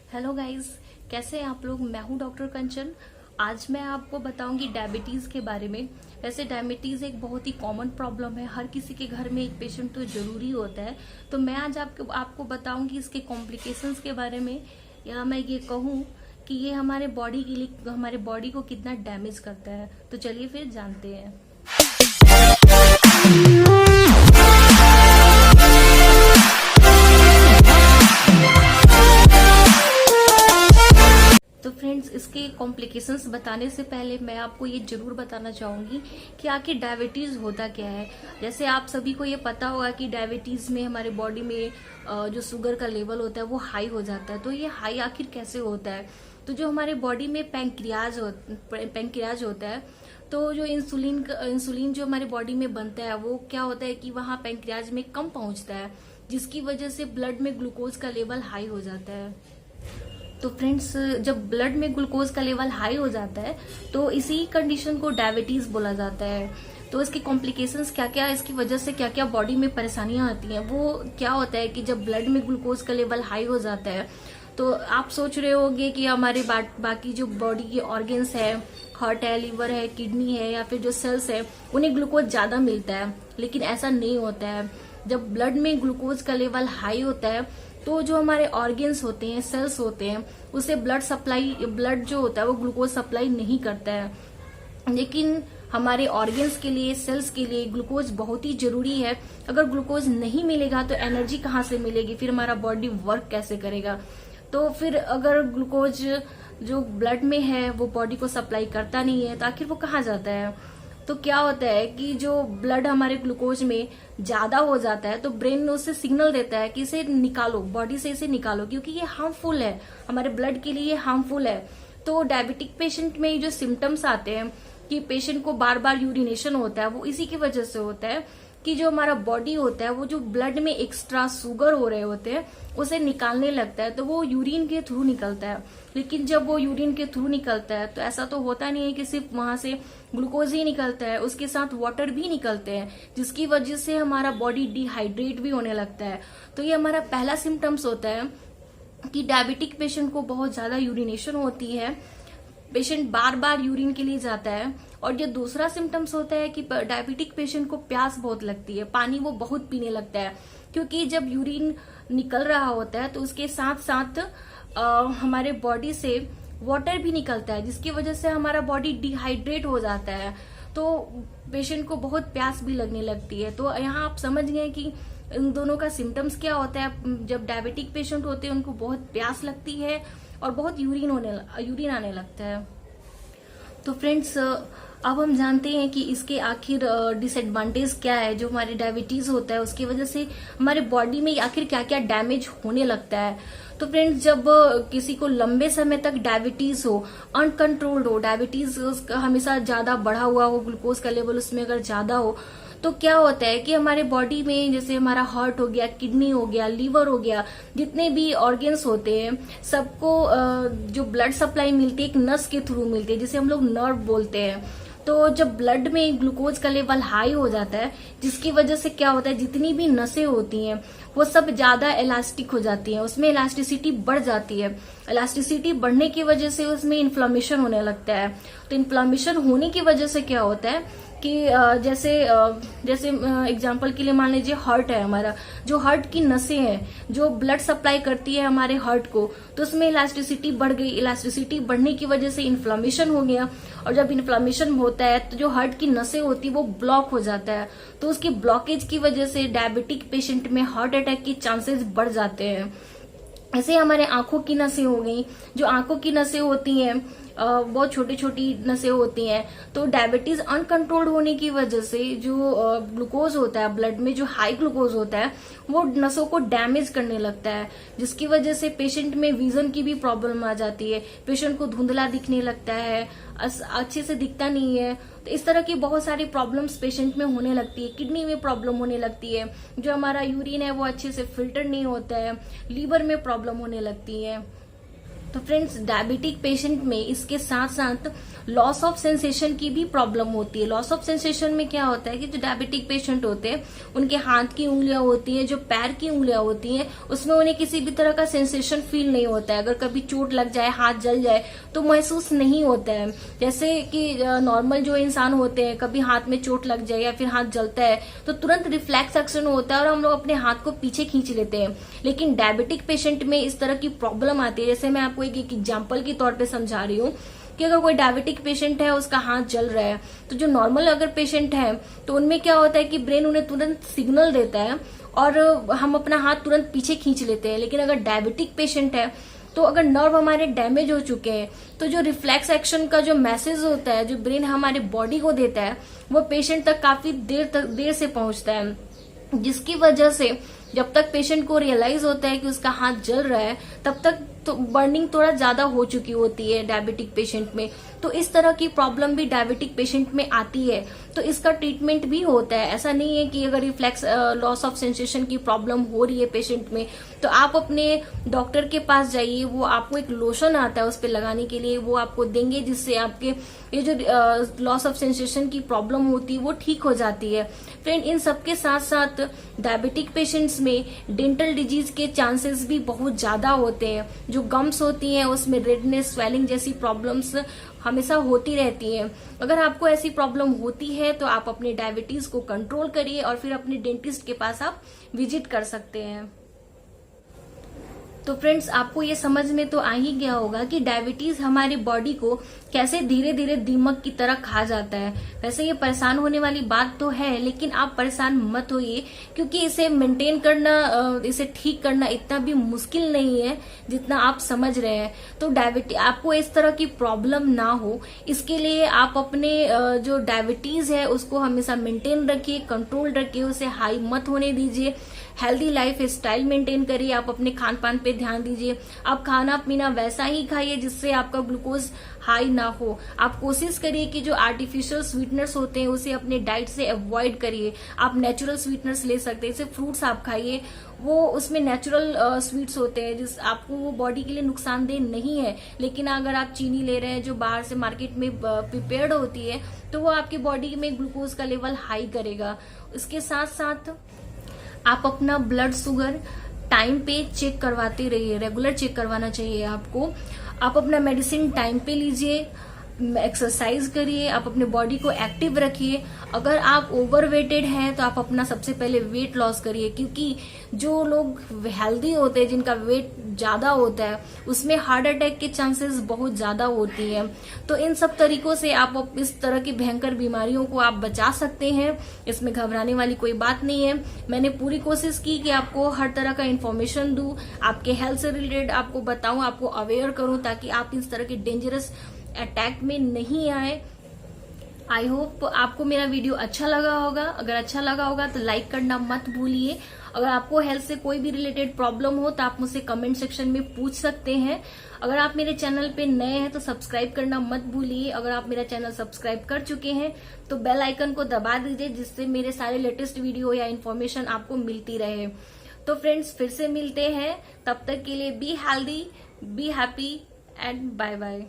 Hello guys, कैसे हैं आप लोग। मैं हूं डॉक्टर कंचन। आज मैं आपको बताऊंगी डायबिटीज के बारे में। वैसे डायबिटीज एक बहुत ही कॉमन प्रॉब्लम है, हर किसी के घर में एक पेशेंट तो जरूरी होता है। तो मैं आज आपको बताऊंगी इसके कॉम्प्लिकेशंस के बारे में, या मैं ये कहूँ कि ये हमारे बॉडी के लिए, हमारे बॉडी को कितना डैमेज करता है। तो चलिए फिर जानते हैं। तो फ्रेंड्स, इसके कॉम्प्लिकेशंस बताने से पहले मैं आपको ये जरूर बताना चाहूंगी कि आखिर डायबिटीज होता क्या है। जैसे आप सभी को ये पता होगा कि डायबिटीज में हमारे बॉडी में जो शुगर का लेवल होता है वो हाई हो जाता है। तो ये हाई आखिर कैसे होता है। तो जो हमारे बॉडी में पैंक्रियाज होता है, तो जो इंसुलिन जो हमारे बॉडी में बनता है वो क्या होता है कि वहाँ पैंक्रियाज में कम पहुंचता है, जिसकी वजह से ब्लड में ग्लूकोज का लेवल हाई हो जाता है। तो फ्रेंड्स, जब ब्लड में ग्लूकोज का लेवल हाई हो जाता है तो इसी कंडीशन को डायबिटीज बोला जाता है। तो इसके कॉम्प्लिकेशंस क्या क्या, इसकी वजह से क्या क्या बॉडी में परेशानियां आती हैं, वो क्या होता है कि जब ब्लड में ग्लूकोज का लेवल हाई हो जाता है तो आप सोच रहे होंगे कि हमारे बाकी जो बॉडी के ऑर्गन्स है, हार्ट है, लिवर है, किडनी है, या फिर जो सेल्स है, उन्हें ग्लूकोज ज्यादा मिलता है। लेकिन ऐसा नहीं होता है। जब ब्लड में ग्लूकोज का लेवल हाई होता है तो जो हमारे ऑर्गन्स होते हैं, सेल्स होते हैं, उसे ब्लड जो होता है वो ग्लूकोज सप्लाई नहीं करता है। लेकिन हमारे ऑर्गन्स के लिए, सेल्स के लिए ग्लूकोज बहुत ही जरूरी है। अगर ग्लूकोज नहीं मिलेगा तो एनर्जी कहाँ से मिलेगी, फिर हमारा बॉडी वर्क कैसे करेगा। तो फिर अगर ग्लूकोज जो ब्लड में है वो बॉडी को सप्लाई करता नहीं है तो आखिर वो कहाँ जाता है। तो क्या होता है कि जो ब्लड हमारे ग्लूकोज में ज्यादा हो जाता है तो ब्रेन उससे सिग्नल देता है कि इसे निकालो, बॉडी से इसे निकालो, क्योंकि ये हार्मफुल है, हमारे ब्लड के लिए ये हार्मफुल है। तो डायबिटिक पेशेंट में जो सिम्टम्स आते हैं कि पेशेंट को बार बार यूरिनेशन होता है, वो इसी की वजह से होता है कि जो हमारा बॉडी होता है वो जो ब्लड में एक्स्ट्रा शुगर हो रहे होते हैं उसे निकालने लगता है। तो वो यूरिन के थ्रू निकलता है। लेकिन जब वो यूरिन के थ्रू निकलता है तो ऐसा तो होता नहीं है कि सिर्फ वहां से ग्लूकोज ही निकलता है, उसके साथ वाटर भी निकलते हैं, जिसकी वजह से हमारा बॉडी डिहाइड्रेट भी होने लगता है। तो ये हमारा पहला सिम्टम्स होता है कि डायबिटिक पेशेंट को बहुत ज्यादा यूरिनेशन होती है, पेशेंट बार बार यूरिन के लिए जाता है। और जो दूसरा सिम्टम्स होता है कि डायबिटिक पेशेंट को प्यास बहुत लगती है, पानी वो बहुत पीने लगता है, क्योंकि जब यूरिन निकल रहा होता है तो उसके साथ साथ हमारे बॉडी से वाटर भी निकलता है, जिसकी वजह से हमारा बॉडी डिहाइड्रेट हो जाता है। तो पेशेंट को बहुत प्यास भी लगने लगती है। तो यहाँ आप समझ गए कि इन दोनों का सिम्टम्स क्या होता है। जब डायबिटिक पेशेंट होते हैं उनको बहुत प्यास लगती है और बहुत यूरिन आने लगता है। तो फ्रेंड्स, अब हम जानते हैं कि इसके आखिर डिसएडवांटेज क्या है। जो हमारे डायबिटीज होता है उसकी वजह से हमारे बॉडी में आखिर क्या क्या डैमेज होने लगता है। तो फ्रेंड्स, जब किसी को लंबे समय तक डायबिटीज हो, अनकंट्रोल्ड हो, डायबिटीज हमेशा ज्यादा बढ़ा हुआ हो, ग्लूकोज का लेवल उसमें अगर ज्यादा हो, तो क्या होता है कि हमारे बॉडी में जैसे हमारा हार्ट हो गया, किडनी हो गया, लीवर हो गया, जितने भी ऑर्गन्स होते हैं सबको जो ब्लड सप्लाई मिलती है एक नस के थ्रू मिलती है, जिसे हम लोग नर्व बोलते हैं। तो जब ब्लड में ग्लूकोज का लेवल हाई हो जाता है, जिसकी वजह से क्या होता है, जितनी भी नसें होती हैं वो सब ज्यादा इलास्टिक हो जाती हैं, उसमें इलास्टिसिटी बढ़ जाती है। इलास्टिसिटी बढ़ने की वजह से उसमें इन्फ्लामेशन होने लगता है। तो इन्फ्लामेशन होने की वजह से क्या होता है कि जैसे एग्जांपल के लिए मान लीजिए हार्ट है हमारा, जो हार्ट की नसें हैं जो ब्लड सप्लाई करती है हमारे हार्ट को, तो उसमें इलास्टिसिटी बढ़ गई। इलास्टिसिटी बढ़ने की वजह से इन्फ्लामेशन हो गया, और जब इन्फ्लामेशन होता है तो जो हार्ट की नसें होती है वो ब्लॉक हो जाता है। तो उसकी ब्लॉकेज की वजह से डायबिटिक पेशेंट में हार्ट अटैक के चांसेस बढ़ जाते हैं। ऐसे हमारे आंखों की नसें हो गई, जो आंखों की नसें होती हैं बहुत छोटी छोटी नसें होती हैं। तो डायबिटीज अनकंट्रोल्ड होने की वजह से जो ग्लूकोज होता है ब्लड में, जो हाई ग्लूकोज होता है वो नसों को डैमेज करने लगता है, जिसकी वजह से पेशेंट में विजन की भी प्रॉब्लम आ जाती है। पेशेंट को धुंधला दिखने लगता है, अच्छे से दिखता नहीं है। तो इस तरह की बहुत सारी प्रॉब्लम्स पेशेंट में होने लगती है। किडनी में प्रॉब्लम होने लगती है, जो हमारा यूरिन है वो अच्छे से फिल्टर नहीं होता है। लीवर में प्रॉब्लम होने लगती है। तो तो फ्रेंड्स, डायबिटिक पेशेंट में इसके साथ साथ लॉस ऑफ सेंसेशन की भी प्रॉब्लम होती है। लॉस ऑफ सेंसेशन में क्या होता है कि जो डायबिटिक पेशेंट होते हैं उनके हाथ की उंगलियां होती हैं, जो पैर की उंगलियां होती हैं, उसमें उन्हें किसी भी तरह का सेंसेशन फील नहीं होता है। अगर कभी चोट लग जाए, हाथ जल जाए तो महसूस नहीं होता है। जैसे कि नॉर्मल जो इंसान होते हैं, कभी हाथ में चोट लग जाए या फिर हाथ जलता है तो तुरंत रिफ्लेक्स एक्शन होता है और हम लोग अपने हाथ को पीछे खींच लेते हैं। लेकिन डायबिटिक पेशेंट में इस तरह की प्रॉब्लम आती है। जैसे मैं आपको एक एग्जाम्पल के तौर पर समझा रही हूँ कि अगर कोई डायबिटिक पेशेंट है, उसका हाथ जल रहा है, तो जो नॉर्मल अगर पेशेंट है तो उनमें क्या होता है कि ब्रेन उन्हें तुरंत सिग्नल देता है और हम अपना हाथ तुरंत पीछे खींच लेते हैं। लेकिन अगर डायबिटिक पेशेंट है तो अगर नर्व हमारे डैमेज हो चुके हैं तो जो रिफ्लेक्स एक्शन का जो मैसेज होता है, जो ब्रेन हमारे बॉडी को देता है, वो पेशेंट तक काफी देर से पहुंचता है, जिसकी वजह से जब तक पेशेंट को रियलाइज होता है कि उसका हाथ जल रहा है तब तक तो बर्निंग थोड़ा ज्यादा हो चुकी होती है डायबिटिक पेशेंट में। तो इस तरह की प्रॉब्लम भी डायबिटिक पेशेंट में आती है, तो इसका ट्रीटमेंट भी होता है। ऐसा नहीं है कि अगर रिफ्लेक्स लॉस ऑफ सेंसेशन की प्रॉब्लम हो रही है पेशेंट में तो आप अपने डॉक्टर के पास जाइए, वो आपको एक लोशन आता है उस पर लगाने के लिए, वो आपको देंगे, जिससे आपके ये जो लॉस ऑफ सेंसेशन की प्रॉब्लम होती है वो ठीक हो जाती है। फ्रेंड, इन सबके साथ साथ डायबिटिक पेशेंट्स में डेंटल डिजीज के चांसेस भी बहुत ज्यादा होते हैं। जो गम्स होती हैं उसमें रेडनेस, स्वेलिंग जैसी प्रॉब्लम्स हमेशा होती रहती हैं। अगर आपको ऐसी प्रॉब्लम होती है तो आप अपने डायबिटीज को कंट्रोल करिए और फिर अपने डेंटिस्ट के पास आप विजिट कर सकते हैं। तो फ्रेंड्स, आपको ये समझ में तो आ ही गया होगा कि डायबिटीज हमारी बॉडी को कैसे धीरे धीरे दीमक की तरह खा जाता है। वैसे ये परेशान होने वाली बात तो है, लेकिन आप परेशान मत होइए, क्योंकि इसे मेंटेन करना, इसे ठीक करना इतना भी मुश्किल नहीं है जितना आप समझ रहे हैं। तो आपको इस तरह की प्रॉब्लम ना हो, इसके लिए आप अपने जो डायबिटीज है उसको हमेशा मेंटेन रखिए, कंट्रोल रखिए, उसे हाई मत होने दीजिए। हेल्दी लाइफ स्टाइल मेंटेन करिए, आप अपने खान पान पे ध्यान दीजिए। आप खाना पीना वैसा ही खाइए जिससे आपका ग्लूकोज हाई ना हो। आप कोशिश करिए कि जो आर्टिफिशियल स्वीटनर्स होते हैं उसे अपने डाइट से अवॉइड करिए। आप नेचुरल स्वीटनर्स ले सकते हैं, जैसे फ्रूट्स आप खाइए, वो उसमें नेचुरल स्वीट्स होते हैं, जिस आपको वो बॉडी के लिए नुकसानदेह नहीं है। लेकिन अगर आप चीनी ले रहे हैं जो बाहर से मार्केट में प्रिपेयर्ड होती है तो वो आपकी बॉडी में ग्लूकोज का लेवल हाई करेगा। इसके साथ साथ आप अपना ब्लड शुगर टाइम पे चेक करवाते रहिए, रेगुलर चेक करवाना चाहिए आपको। आप अपना मेडिसिन टाइम पे लीजिए, एक्सरसाइज करिए, आप अपने बॉडी को एक्टिव रखिए। अगर आप ओवरवेटेड हैं तो आप अपना सबसे पहले वेट लॉस करिए, क्योंकि जो लोग हेल्दी होते हैं, जिनका वेट ज्यादा होता है, उसमें हार्ट अटैक के चांसेस बहुत ज्यादा होती है। तो इन सब तरीकों से आप इस तरह की भयंकर बीमारियों को आप बचा सकते हैं। इसमें घबराने वाली कोई बात नहीं है। मैंने पूरी कोशिश की कि आपको हर तरह का इन्फॉर्मेशन दूं, आपके हेल्थ से रिलेटेड आपको बताऊं, आपको अवेयर करूं, ताकि आप इस तरह के डेंजरस अटैक में नहीं आए। आई होप आपको मेरा वीडियो अच्छा लगा होगा। अगर अच्छा लगा होगा तो लाइक करना मत भूलिए। अगर आपको हेल्थ से कोई भी रिलेटेड प्रॉब्लम हो तो आप मुझसे कमेंट सेक्शन में पूछ सकते हैं। अगर आप मेरे चैनल पे नए हैं तो सब्सक्राइब करना मत भूलिए। अगर आप मेरा चैनल सब्सक्राइब कर चुके हैं तो बेल आइकन को दबा दीजिए, जिससे मेरे सारे लेटेस्ट वीडियो या इन्फॉर्मेशन आपको मिलती रहे। तो फ्रेंड्स, फिर से मिलते हैं, तब तक के लिए be healthy, be happy and bye bye.